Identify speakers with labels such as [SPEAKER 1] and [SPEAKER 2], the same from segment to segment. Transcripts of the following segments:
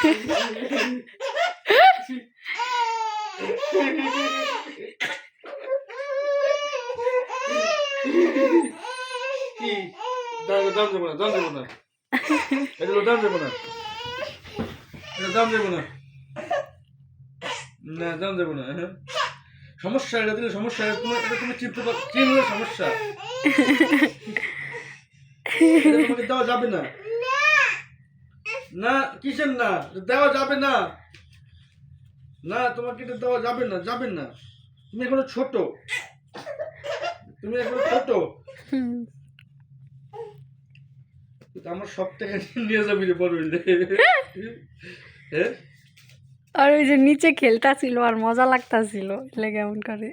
[SPEAKER 1] কি দাম দেবো না, দাম দেবো না, এগুলো দাম দেবো না, এটা দাম দেবো না, না দাম দেবো না। সমস্যা, এটা দিলে সমস্যা, এটা তুমি চিনলে সমস্যা, এটা তোমাকে দেওয়া যাবে না। না কিসের না, দেওয়া যাবে না, না তোমাকে এটা দেওয়া যাবে না, যাবে না, তুমি এখনো ছোট, তুমি এখনো ছোট, আমার সব থেকে নিয়ে যাবি রে বড় হইলে। হ্যাঁ,
[SPEAKER 2] আর ওই যে নিচে খেলতাছিল আর মজা লাগতাছিল, এলে কেমন করে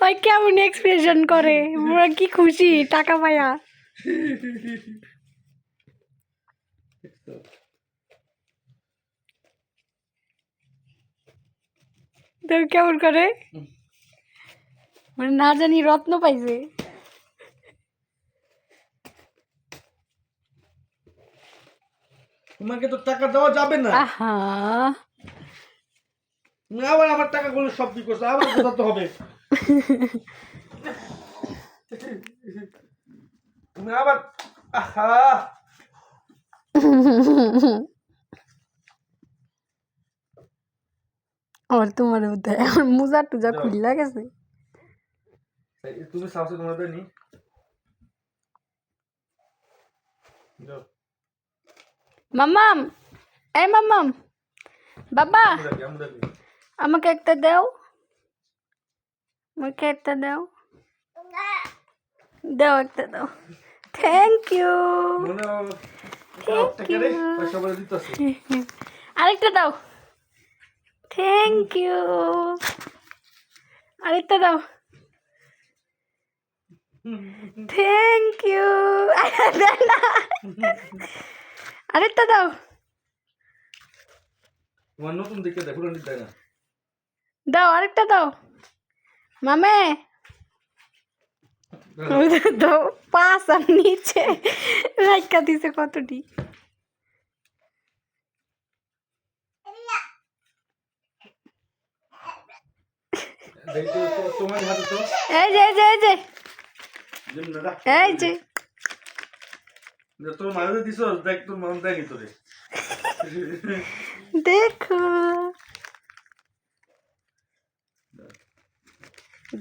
[SPEAKER 2] ওই কেমন এক্সপ্রেশন করে, ওরা কি খুশি টাকা পায়া। তো কেমন করে মানে না জানি রত্ন পাইছে।
[SPEAKER 1] তোমাকে তো টাকা দেওয়া যাবে না।
[SPEAKER 2] আহা,
[SPEAKER 1] তুমি আবার আমার টাকাগুলো সব কি করছো, আবার বোঝাতে হবে। তুমি আবার আহা,
[SPEAKER 2] আর তোমার মুজা টুজা খুললা গেছে।
[SPEAKER 1] তুমি সাহসে তোমার দেয়নি।
[SPEAKER 2] মাম্মাম, এই মাম্মাম, বাবা আমাকে একটা দাও, আমাকে একটা দাও, দাও একটা দাও। Thank you, thank you. আরেকটা দাও, থ্যাংক ইউ। আরেকটা দাও, থ্যাংক ইউ। আরেকটা দাও,
[SPEAKER 1] তোমার নতুন দিকে দেখো দেয় না।
[SPEAKER 2] দাও আরেকটা দাও মামে। তো পাঁচ আর নিচে রাইকা দিছে কতটি।
[SPEAKER 1] তোমার হাতে তো
[SPEAKER 2] এই যে এই যে এই যে এই যে
[SPEAKER 1] তোর মাঝে দিছ, দেখ তোর মন দেখি তোরে।
[SPEAKER 2] দেখো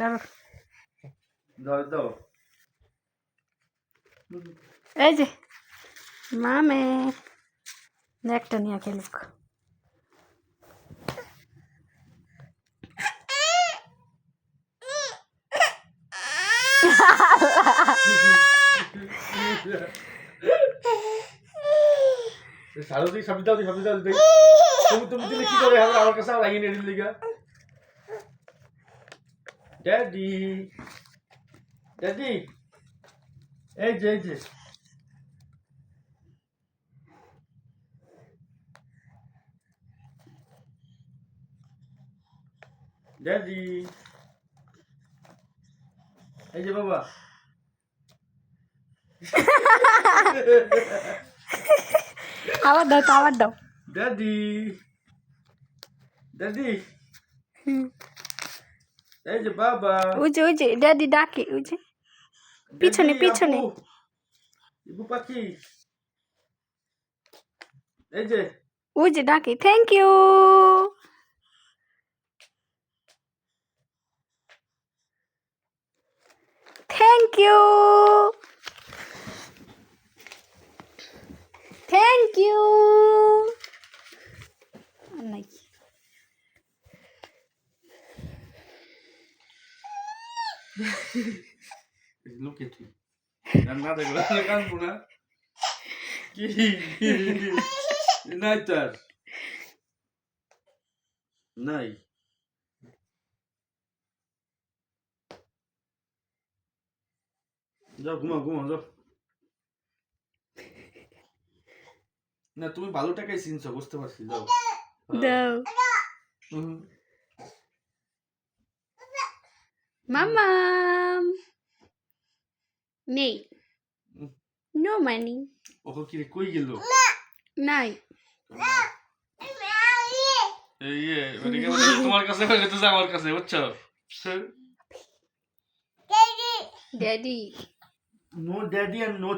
[SPEAKER 2] দাও
[SPEAKER 1] দাও দাও,
[SPEAKER 2] এই যে মামে একটা নিয়ে খেলুক।
[SPEAKER 1] সারো দিই, সবজি দাও, সবজি দাও। তুমি দিলে কি করে হবে, আমার কাছে আর লাগিয়ে নিয়ে দিলি গা। ড্যাডি, ড্যাডি, এই যে এই যে ড্যাডি, এই যে বাবা।
[SPEAKER 2] আবার দাও তো, আবার দাও।
[SPEAKER 1] ড্যাডি, ড্যাডি, এই যে বাবা।
[SPEAKER 2] ওই যে ড্যাডি ডাকে, ওই যে পিছনে পিছনে।
[SPEAKER 1] ইবু পাখি, এই যে
[SPEAKER 2] ওই যে ডাকে thank you, thank you, thank you. নাই
[SPEAKER 1] Look at you. না দেখলো কানবো না কি নাই তার নাই। যাও ঘুমাও ঘুমাও যাও। না তুমি ভালো টাকাই চিনছো, বুঝতে পারছি, যাও
[SPEAKER 2] দাও মামাম। নেই নো মানি
[SPEAKER 1] ওকে কি রে, কই গেল?
[SPEAKER 2] নাই
[SPEAKER 1] এই মানে কি বলে, তোমার কাছে হয়ে গেছে আমার কাছে, বুঝছো?
[SPEAKER 2] Daddy
[SPEAKER 1] no daddy and no